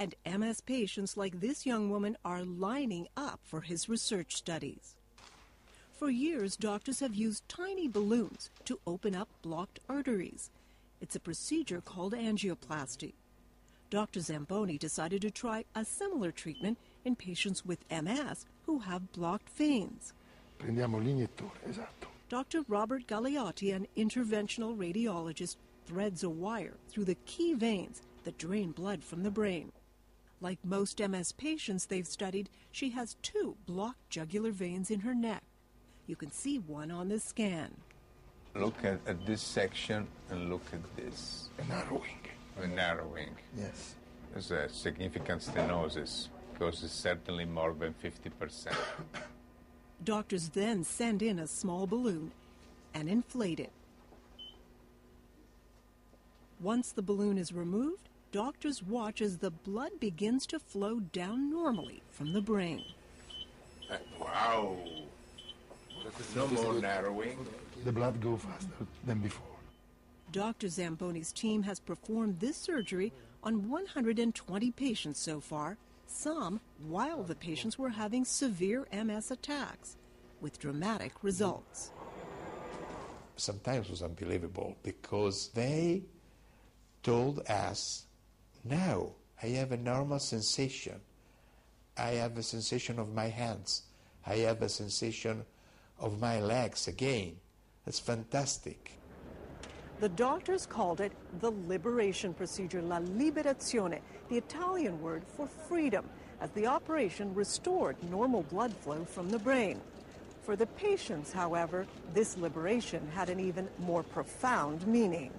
And MS patients like this young woman are lining up for his research studies. For years, doctors have used tiny balloons to open up blocked arteries. It's a procedure called angioplasty. Dr. Zamboni decided to try a similar treatment in patients with MS who have blocked veins. Prendiamo l'iniettore, esatto. Dr. Robert Galeotti, an interventional radiologist, threads a wire through the key veins that drain blood from the brain. Like most MS patients they've studied, she has 2 blocked jugular veins in her neck. You can see one on the scan. Look at this section and look at this. A narrowing. A narrowing. Yes. There's a significant stenosis, because it's certainly more than 50%. Doctors then send in a small balloon and inflate it. Once the balloon is removed, doctors watch as the blood begins to flow down normally from the brain. Wow! No more narrowing. The blood goes faster than before. Dr. Zamboni's team has performed this surgery on 120 patients so far, some while the patients were having severe MS attacks, with dramatic results. Sometimes it was unbelievable because they told us, now I have a normal sensation. I have a sensation of my hands. I have a sensation of my legs again. It's fantastic. The doctors called it the liberation procedure, la liberazione, the Italian word for freedom, as the operation restored normal blood flow from the brain. For the patients, however, this liberation had an even more profound meaning.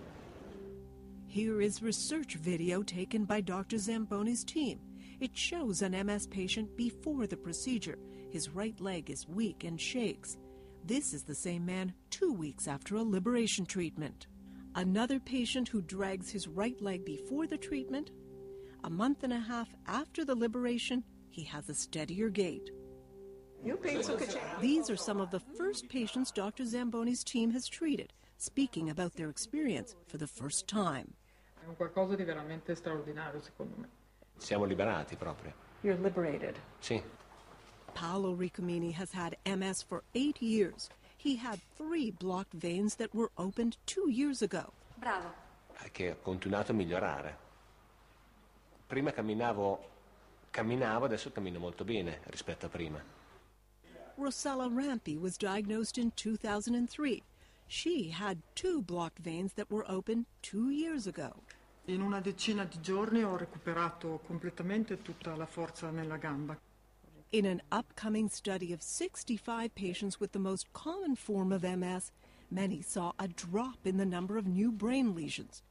Here is research video taken by Dr. Zamboni's team. It shows an MS patient before the procedure. His right leg is weak and shakes. This is the same man 2 weeks after a liberation treatment. Another patient who drags his right leg before the treatment. A month and a half after the liberation, he has a steadier gait. These are some of the first patients Dr. Zamboni's team has treated, speaking about their experience for the first time. È un qualcosa di veramente straordinario, secondo me. Siamo liberati proprio. You're liberated. Sì. Paolo Ricomini has had MS for 8 years. He had 3 blocked veins that were opened 2 years ago. Bravo. Che ha continuato a migliorare. Prima camminavo, adesso cammino molto bene rispetto a prima. Rosella Rampi was diagnosed in 2003. She had 2 blocked veins that were opened 2 years ago. In una decina di giorni ho recuperato completamente tutta la forza nella gamba. In an upcoming study of 65 patients with the most common form of MS, many saw a drop in the number of new brain lesions.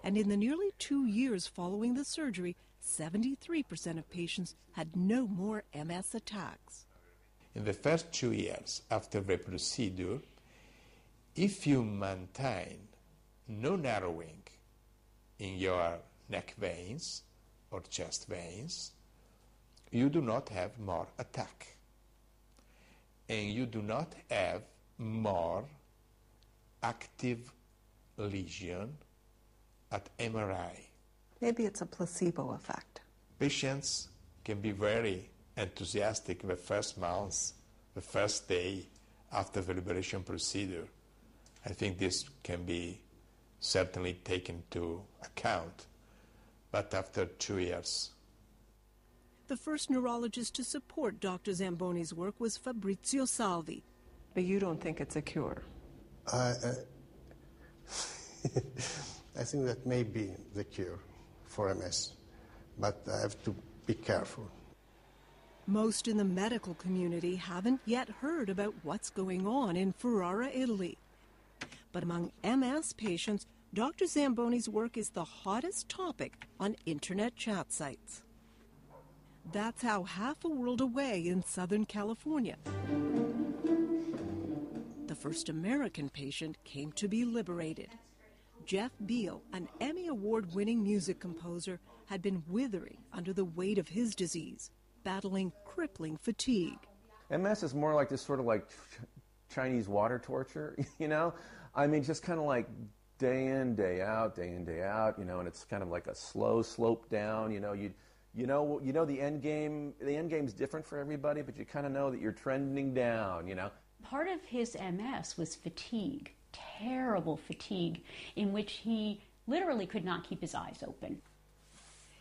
And in the nearly 2 years following the surgery, 73% of patients had no more MS attacks. In the first 2 years after the procedure, if you maintain no narrowing in your neck veins or chest veins, you do not have more attack. And you do not have more active lesion at MRI. Maybe it's a placebo effect. Patients can be very enthusiastic the first months, the first day after the liberation procedure. I think this can be certainly taken into account, but after 2 years. The first neurologist to support Dr. Zamboni's work was Fabrizio Salvi. But you don't think it's a cure? I think that may be the cure for MS, but I have to be careful. Most in the medical community haven't yet heard about what's going on in Ferrara, Italy. But among MS patients, Dr. Zamboni's work is the hottest topic on internet chat sites. That's how half a world away in Southern California, the first American patient came to be liberated. Jeff Beal, an Emmy Award-winning music composer, had been withering under the weight of his disease, battling crippling fatigue. MS is more like this sort of like Chinese water torture, you know? I mean, just kind of like day in, day out, you know, and it's kind of like a slow slope down. You know, you know the end game. The end game's different for everybody, but you kind of know that you're trending down. You know. Part of his MS was fatigue, terrible fatigue, in which he literally could not keep his eyes open.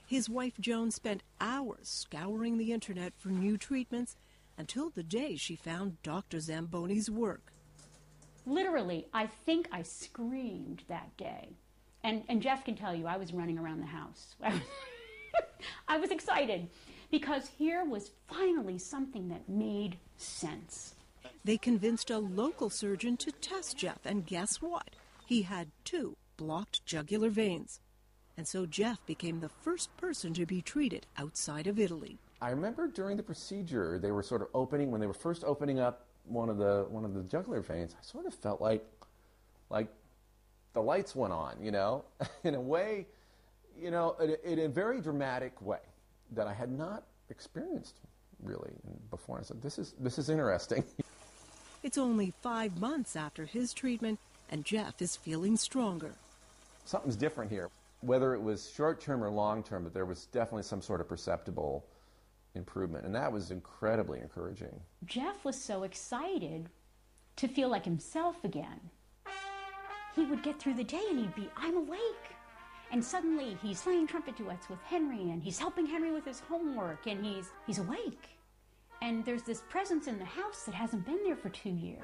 His wife Joan spent hours scouring the internet for new treatments until the day she found Dr. Zamboni's work. Literally, I think I screamed that day. And Jeff can tell you, I was running around the house. I was excited because here was finally something that made sense. They convinced a local surgeon to test Jeff, and guess what? He had 2 blocked jugular veins. And so Jeff became the first person to be treated outside of Italy. I remember during the procedure, they were sort of opening, when they were first opening up one of the jugular veins, I sort of felt like the lights went on, you know, in a way, you know, in a very dramatic way that I had not experienced really before. I said, this is interesting. It's only 5 months after his treatment, and Jeff is feeling stronger. Something's different here. Whether it was short-term or long-term, but there was definitely some sort of perceptible improvement, and that was incredibly encouraging. Jeff was so excited to feel like himself again. He would get through the day and he'd be, I'm awake. And suddenly he's playing trumpet duets with Henry, and he's helping Henry with his homework, and he's awake. And there's this presence in the house that hasn't been there for 2 years.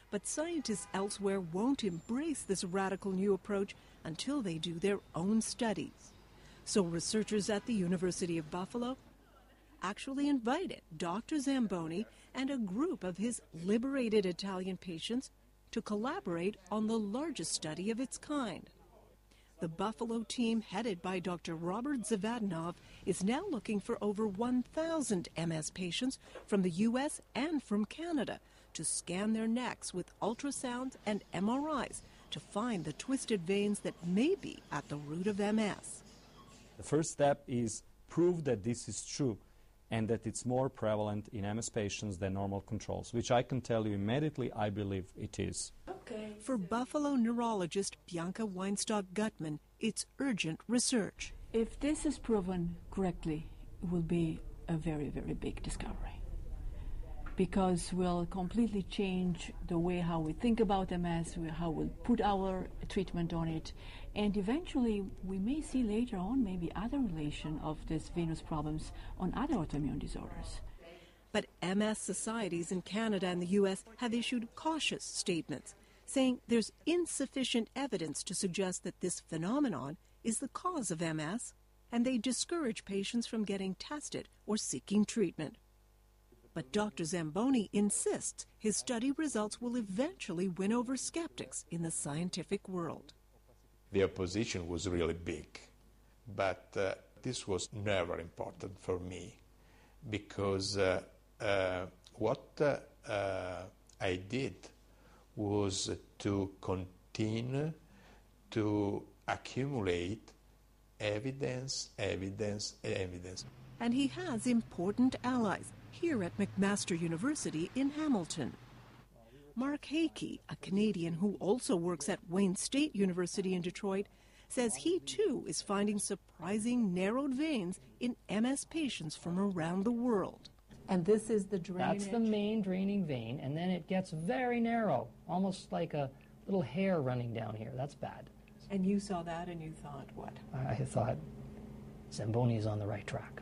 But scientists elsewhere won't embrace this radical new approach until they do their own studies. So researchers at the University of Buffalo actually invited Dr. Zamboni and a group of his liberated Italian patients to collaborate on the largest study of its kind. The Buffalo team, headed by Dr. Robert Zavadinov, is now looking for over 1,000 MS patients from the U.S. and from Canada to scan their necks with ultrasounds and MRIs to find the twisted veins that may be at the root of MS. The first step is prove that this is true and that it's more prevalent in MS patients than normal controls, which I can tell you immediately I believe it is. Okay. For Buffalo neurologist Bianca Weinstock-Gutman, it's urgent research. If this is proven correctly, it will be a very, very big discovery, because we'll completely change the way how we think about MS, how we'll put our treatment on it, and eventually we may see later on maybe other relation of these venous problems on other autoimmune disorders. But MS societies in Canada and the U.S. have issued cautious statements, saying there's insufficient evidence to suggest that this phenomenon is the cause of MS, and they discourage patients from getting tested or seeking treatment. But Dr. Zamboni insists his study results will eventually win over skeptics in the scientific world. The opposition was really big, but this was never important for me, because what I did was to continue to accumulate evidence. And he has important allies here at McMaster University in Hamilton. Mark Hakey, a Canadian who also works at Wayne State University in Detroit, says he too is finding surprising narrowed veins in MS patients from around the world. And this is the drainage? That's the main draining vein, and then it gets very narrow, almost like a little hair running down here. That's bad. And you saw that and you thought what? I thought Zamboni is on the right track.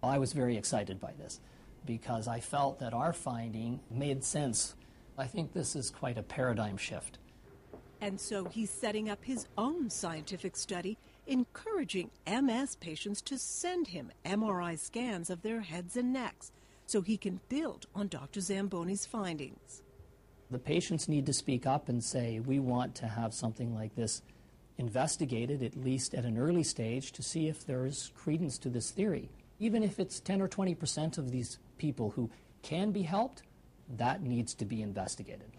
I was very excited by this because I felt that our finding made sense. I think this is quite a paradigm shift. And so he's setting up his own scientific study, encouraging MS patients to send him MRI scans of their heads and necks so he can build on Dr. Zamboni's findings. The patients need to speak up and say, we want to have something like this investigated, at least at an early stage, to see if there is credence to this theory. Even if it's 10 or 20% of these people who can be helped, that needs to be investigated.